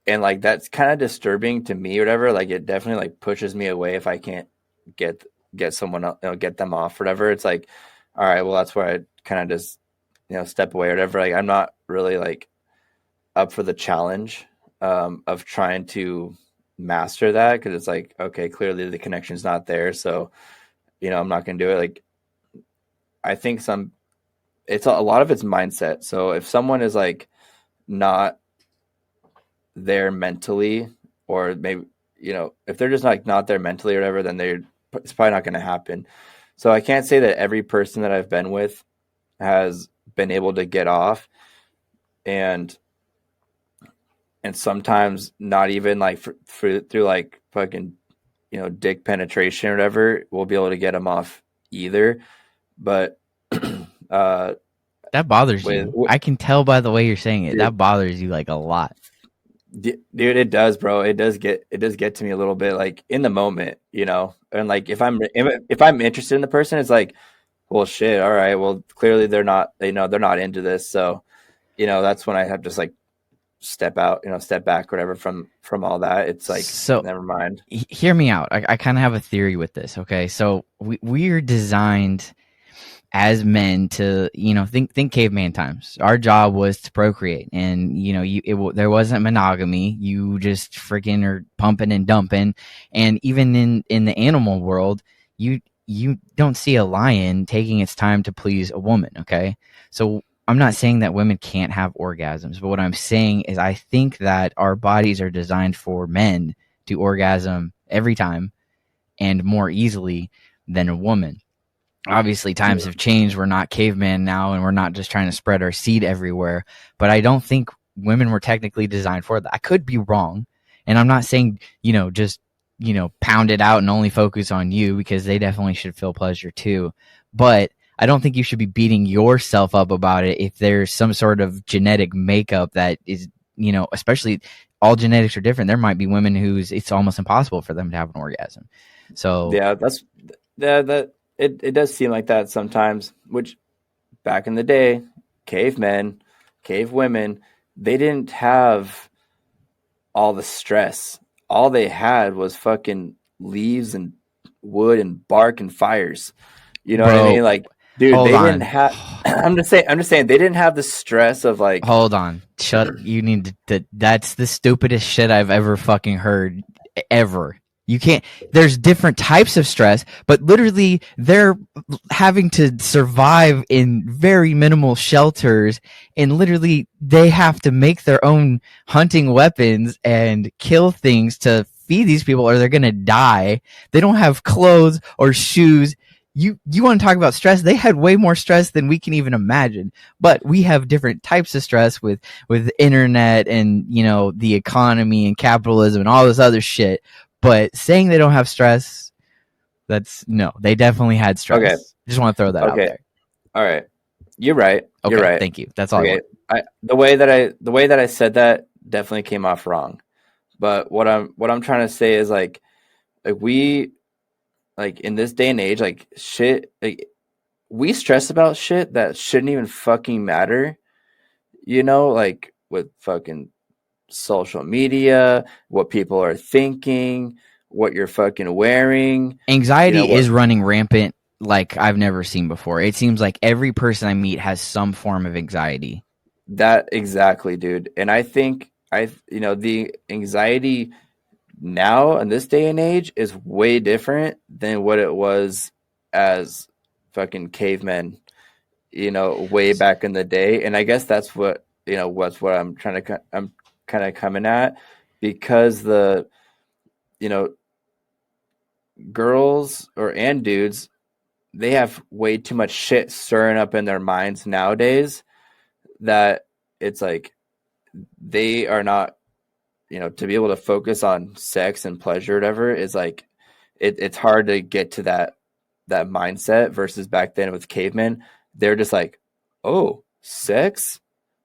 And like, that's kind of disturbing to me or whatever. Like, it definitely like pushes me away if I can't get someone else, you know, get them off or whatever. It's like, all right, well, that's where I kind of just, you know, step away or whatever. Like, I'm not really like up for the challenge of trying to master that, because it's like, okay, clearly the connection's not there, so, you know, I'm not gonna do it. Like, I think it's a lot of it's mindset. So if someone is like not there mentally, or maybe, you know, if they're just like not there mentally or whatever, then it's probably not going to happen. So I can't say that every person that I've been with has been able to get off, and sometimes not even like through like fucking dick penetration or whatever, we'll be able to get them off either. But that bothers you. I can tell by the way you're saying it. Dude, that bothers you like a lot. Dude, it does, bro. It does get to me a little bit, like in the moment, and like if I'm interested in the person, it's like, well, shit. All right. Well, clearly they're not into this. So, that's when I have to just like step out, step back, whatever from all that. It's like, so never mind. Hear me out. I kind of have a theory with this. Okay. So we are designed as men to, think caveman times. Our job was to procreate, and there wasn't monogamy. You just freaking are pumping and dumping. And even in the animal world, you don't see a lion taking its time to please a woman. Okay. So I'm not saying that women can't have orgasms, but what I'm saying is I think that our bodies are designed for men to orgasm every time and more easily than a woman. Obviously, times have changed. We're not cavemen now, and we're not just trying to spread our seed everywhere. But I don't think women were technically designed for that. I could be wrong. And I'm not saying, just, pound it out and only focus on you, because they definitely should feel pleasure too. But I don't think you should be beating yourself up about it if there's some sort of genetic makeup that is, especially all genetics are different. There might be women it's almost impossible for them to have an orgasm. So yeah, it does seem like that sometimes, which back in the day, cavemen, cave women, they didn't have all the stress. All they had was fucking leaves and wood and bark and fires. You know what I mean? Like, dude, they didn't have. I'm just saying they didn't have the stress of like. Hold on, you need to. That's the stupidest shit I've ever fucking heard ever. You can't. There's different types of stress, but literally they're having to survive in very minimal shelters, and literally they have to make their own hunting weapons and kill things to feed these people, or they're gonna die. They don't have clothes or shoes. You want to talk about stress? They had way more stress than we can even imagine. But we have different types of stress with internet and the economy and capitalism and all this other shit. But saying they don't have stress, they definitely had stress. Okay. Just want to throw that out there. All right. You're right. Okay, You're right. Thank you. That's all. Okay. The way that I said that definitely came off wrong. But what I'm trying to say is like we, like in this day and age, like shit, like we stress about shit that shouldn't even fucking matter. Like with fucking social media, what people are thinking, what you're fucking wearing. Anxiety is running rampant like I've never seen before. It seems like every person I meet has some form of anxiety. That exactly, dude. And I think the anxiety now in this day and age is way different than what it was as fucking cavemen, way back in the day. And I guess that's what I'm kind of coming at, because the girls and dudes, they have way too much shit stirring up in their minds nowadays that it's like they are not, to be able to focus on sex and pleasure or whatever is like it's hard to get to that mindset versus back then with cavemen. They're just like, oh, sex,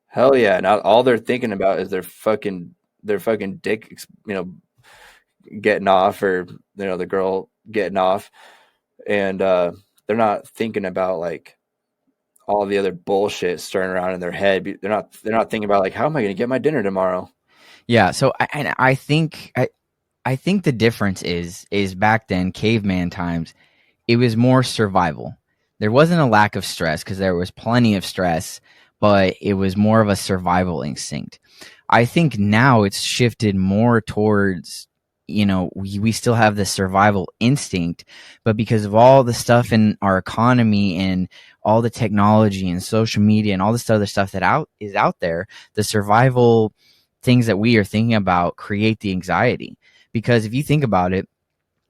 hell yeah. Now all they're thinking about is their fucking dick, getting off, or the girl getting off, and they're not thinking about like all the other bullshit stirring around in their head. They're not thinking about like, how am I going to get my dinner tomorrow? Yeah. So I think the difference is back then, caveman times, it was more survival. There wasn't a lack of stress, because there was plenty of stress, but it was more of a survival instinct. I think now it's shifted more towards, we still have the survival instinct, but because of all the stuff in our economy and all the technology and social media and all this other stuff that is out there, the survival things that we are thinking about create the anxiety. Because if you think about it,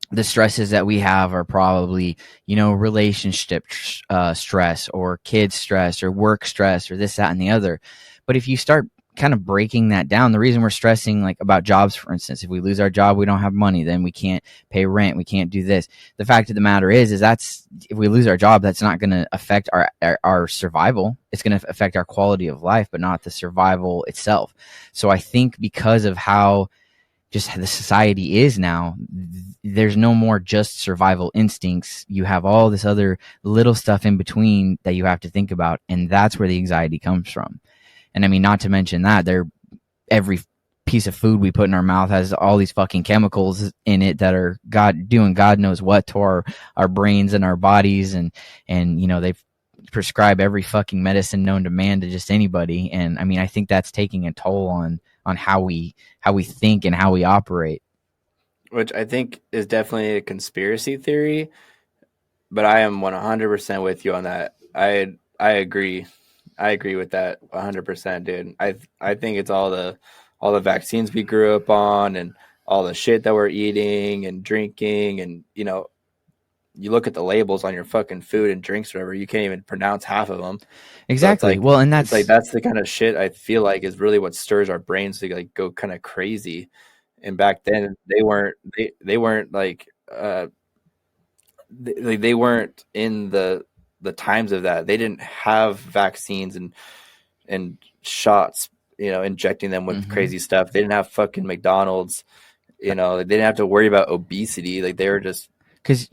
the stresses that we have are probably, relationship stress, or kid stress, or work stress, or this, that, and the other. But if you start kind of breaking that down, the reason we're stressing like about jobs, for instance, if we lose our job, we don't have money, then we can't pay rent, we can't do this. The fact of the matter is that's, if we lose our job, that's not going to affect our survival. It's going to affect our quality of life, but not the survival itself. So I think because of how just the society is now, there's no more just survival instincts. You have all this other little stuff in between that you have to think about, and that's where the anxiety comes from. And I mean, not to mention that every piece of food we put in our mouth has all these fucking chemicals in it that are doing God knows what to our brains and our bodies, and they prescribe every fucking medicine known to man to just anybody. And I mean, I think that's taking a toll on how we think and how we operate. Which I think is definitely a conspiracy theory, but I am 100% with you on that. I agree. I agree with that 100%, dude. I think it's all the vaccines we grew up on and all the shit that we're eating and drinking, and you look at the labels on your fucking food and drinks, whatever, you can't even pronounce half of them. Exactly. So well, and that's the kind of shit I feel like is really what stirs our brains to like go kind of crazy. And back then they weren't like they weren't in the times of that. They didn't have vaccines and shots, injecting them with crazy stuff. They didn't have fucking McDonald's, they didn't have to worry about obesity. Like they were just, because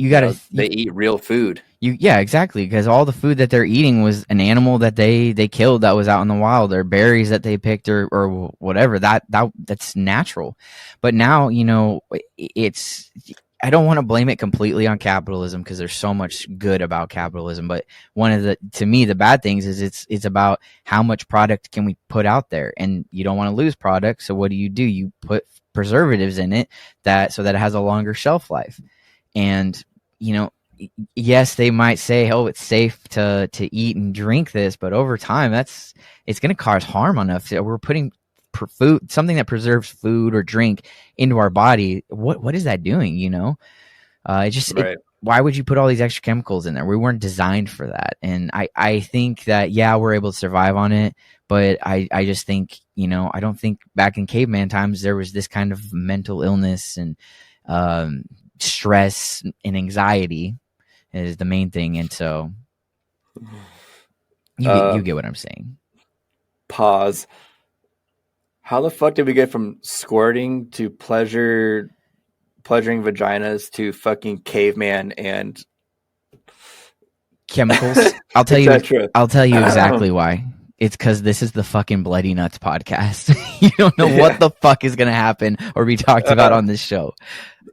they eat real food. Yeah, exactly. Because all the food that they're eating was an animal that they killed that was out in the wild, or berries that they picked, or whatever. That's natural. But now, it's, I don't want to blame it completely on capitalism, because there's so much good about capitalism. But to me, the bad things is it's about how much product can we put out there, and you don't want to lose product. So what do? You put preservatives in it so that it has a longer shelf life. And, yes, they might say, oh, it's safe to eat and drink this, but over time, it's going to cause harm on us. We're putting food, something that preserves food or drink, into our body. What is that doing? Why would you put all these extra chemicals in there? We weren't designed for that. And I think that, yeah, we're able to survive on it, but I just think, I don't think back in caveman times there was this kind of mental illness and stress and anxiety is the main thing. And so you get what I'm saying. Pause. How the fuck did we get from squirting to pleasuring vaginas to fucking caveman and chemicals? I'll tell you exactly why. It's because this is the fucking Bloody Nuts podcast. You don't know what the fuck is gonna happen or be talked about on this show.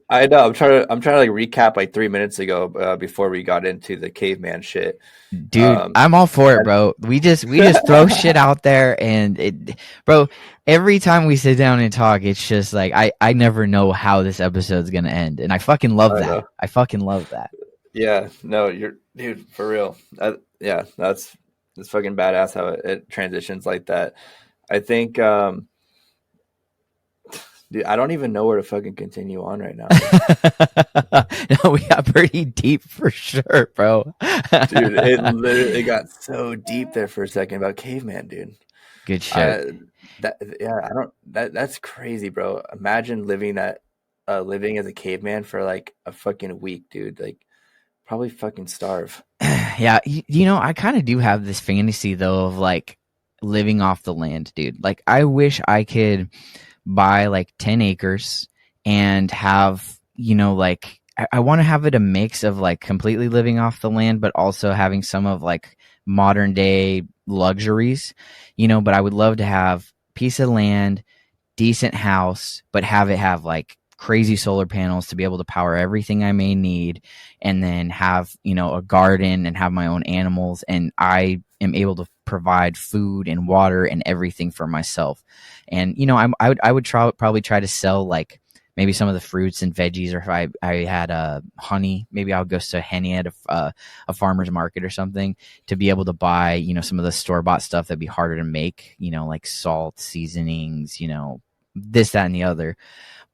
I know. I'm trying to like recap like 3 minutes ago before we got into the caveman shit. Dude, I'm all for it, bro. We just throw shit out there, and bro, every time we sit down and talk, it's just like I never know how this episode's gonna end, and I fucking love that. I fucking love that. Yeah, no, dude, for real. Yeah, that's fucking badass how it transitions like that. I think, dude, I don't even know where to fucking continue on right now. No, we got pretty deep for sure, bro. Dude, it literally got so deep there for a second about caveman, dude. Good shit. That's crazy, bro. Imagine living as a caveman for like a fucking week, dude. Like, probably fucking starve. Yeah, I kind of do have this fantasy though of like living off the land, dude. Like, I wish I could buy like 10 acres and have, like, I want to have it a mix of like completely living off the land, but also having some of like modern day luxuries, but I would love to have a piece of land, decent house, but have like crazy solar panels to be able to power everything I may need, and then have, a garden and have my own animals, and I am able to provide food and water and everything for myself. And, I would probably try to sell like maybe some of the fruits and veggies, or if I had honey, maybe I'll go to Henny at a farmer's market or something to be able to buy, some of the store-bought stuff that'd be harder to make, like salt, seasonings, this, that, and the other.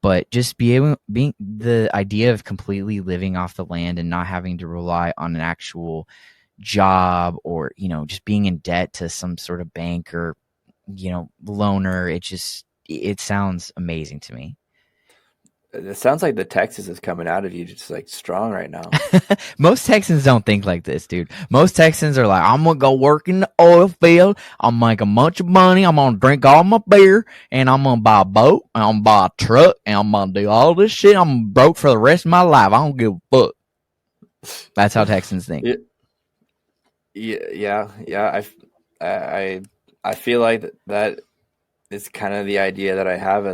But just being the idea of completely living off the land and not having to rely on an actual job, or just being in debt to some sort of bank or loner. It sounds amazing to me. It sounds like the Texas is coming out of you just like strong right now. Most Texans don't think like this, dude. Most Texans are like, I'm going to go work in the oil field. I'm make a bunch of money. I'm going to drink all my beer and I'm going to buy a boat and I'm going to buy a truck and I'm going to do all this shit. I'm broke for the rest of my life. I don't give a fuck. That's how Texans think. Yeah. I feel like that is kind of the idea that I have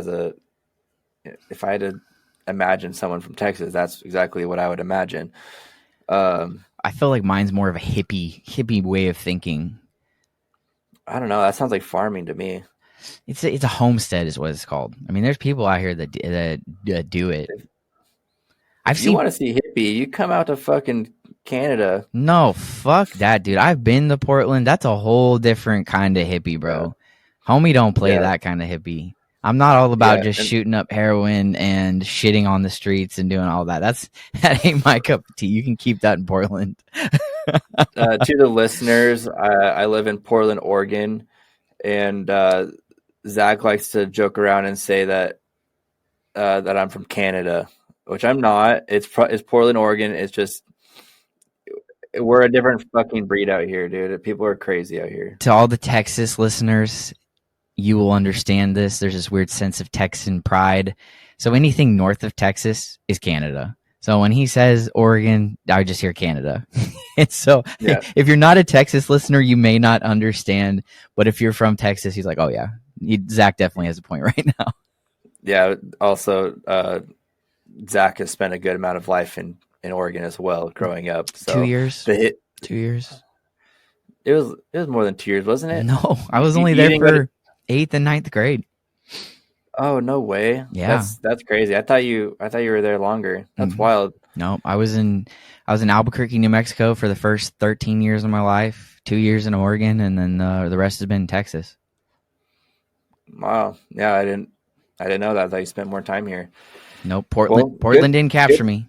if I had to imagine someone from Texas, that's exactly what I would imagine. I feel like mine's more of a hippie way of thinking. I don't know. That sounds like farming to me. It's a homestead is what it's called. I mean, there's people out here that do it. If you want to see hippie, you come out to fucking Canada. No, fuck that, dude. I've been to Portland. That's a whole different kind of hippie, bro. Yeah. Homie don't play that kind of hippie. I'm not all about just shooting up heroin and shitting on the streets and doing all that. That ain't my cup of tea. You can keep that in Portland. To the listeners, I live in Portland, Oregon, and Zach likes to joke around and say that I'm from Canada, which I'm not. It's Portland, Oregon. It's just we're a different fucking breed out here, dude. People are crazy out here. To all the Texas listeners, you will understand this. There's this weird sense of Texan pride. So anything north of Texas is Canada. So when he says Oregon, I just hear Canada. And so if you're not a Texas listener, you may not understand. But if you're from Texas, he's like, oh, yeah. Zach definitely has a point right now. Yeah. Also, Zach has spent a good amount of life in Oregon as well, growing up. So 2 years. 2 years. It was more than 2 years, wasn't it? No, I was only there for 8th and 9th grade. Oh, no way. Yeah. That's crazy. I thought you were there longer. That's wild. No, I was in Albuquerque, New Mexico for the first 13 years of my life, 2 years in Oregon, and then the rest has been in Texas. Wow. Yeah, I didn't know that. I thought you spent more time here. No, Portland didn't capture me.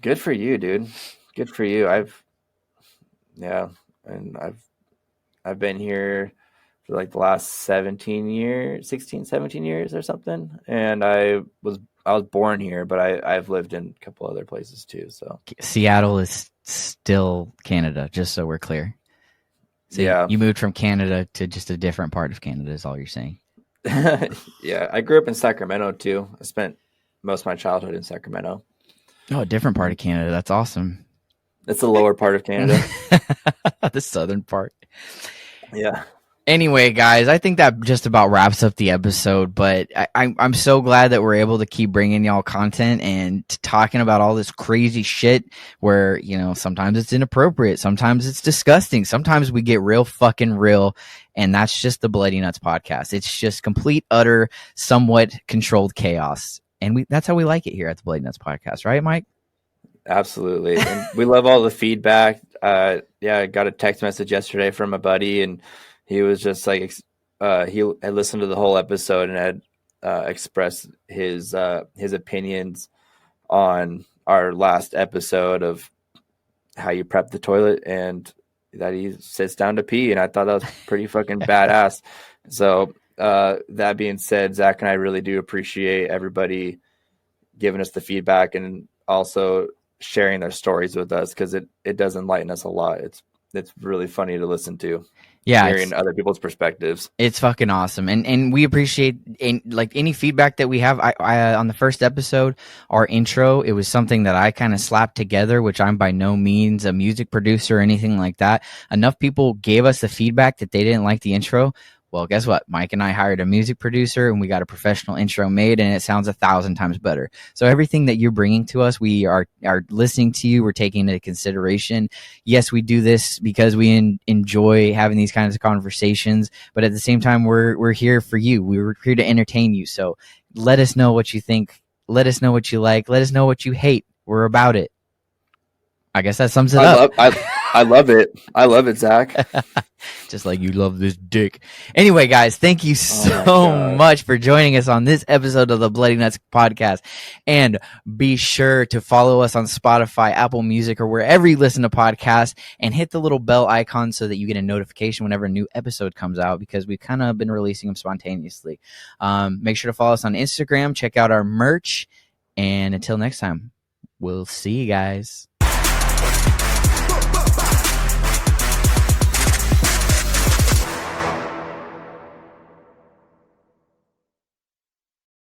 Good for you, dude. Good for you. I've been here for like the last 16, 17 years or something. And I was born here, but I've lived in a couple other places too. So Seattle is still Canada, just so we're clear. So you moved from Canada to just a different part of Canada is all you're saying. Yeah. I grew up in Sacramento too. I spent most of my childhood in Sacramento. Oh, a different part of Canada. That's awesome. It's the lower part of Canada. The southern part. Yeah. Anyway, guys, I think that just about wraps up the episode, but I'm so glad that we're able to keep bringing y'all content and talking about all this crazy shit where, sometimes it's inappropriate, sometimes it's disgusting, sometimes we get real fucking real, and that's just the Bloody Nuts podcast. It's just complete, utter, somewhat controlled chaos, and that's how we like it here at the Bloody Nuts podcast, right, Mike? Absolutely. And we love all the feedback. I got a text message yesterday from a buddy, and he was just like, he had listened to the whole episode and had expressed his opinions on our last episode of how you prep the toilet and that he sits down to pee. And I thought that was pretty fucking badass. So that being said, Zach and I really do appreciate everybody giving us the feedback and also sharing their stories with us, because it does enlighten us a lot. It's really funny to listen to. Yeah, hearing other people's perspectives. It's fucking awesome, and we appreciate any feedback that we have. I on the first episode, our intro, it was something that I kind of slapped together, which I'm by no means a music producer or anything like that. Enough people gave us the feedback that they didn't like the intro. Well, guess what? Mike and I hired a music producer, and we got a professional intro made, and it sounds 1,000 times better. So everything that you're bringing to us, we are listening to you. We're taking into consideration. Yes, we do this because we enjoy having these kinds of conversations, but at the same time, we're here for you. We're here to entertain you. So let us know what you think. Let us know what you like. Let us know what you hate. We're about it. I guess that sums it up. I love it. I love it, Zach. Just like you love this dick. Anyway, guys, thank you so much for joining us on this episode of the Bloody Nuts podcast. And be sure to follow us on Spotify, Apple Music, or wherever you listen to podcasts, and hit the little bell icon so that you get a notification whenever a new episode comes out, because we've kind of been releasing them spontaneously. Make sure to follow us on Instagram. Check out our merch. And until next time, we'll see you guys.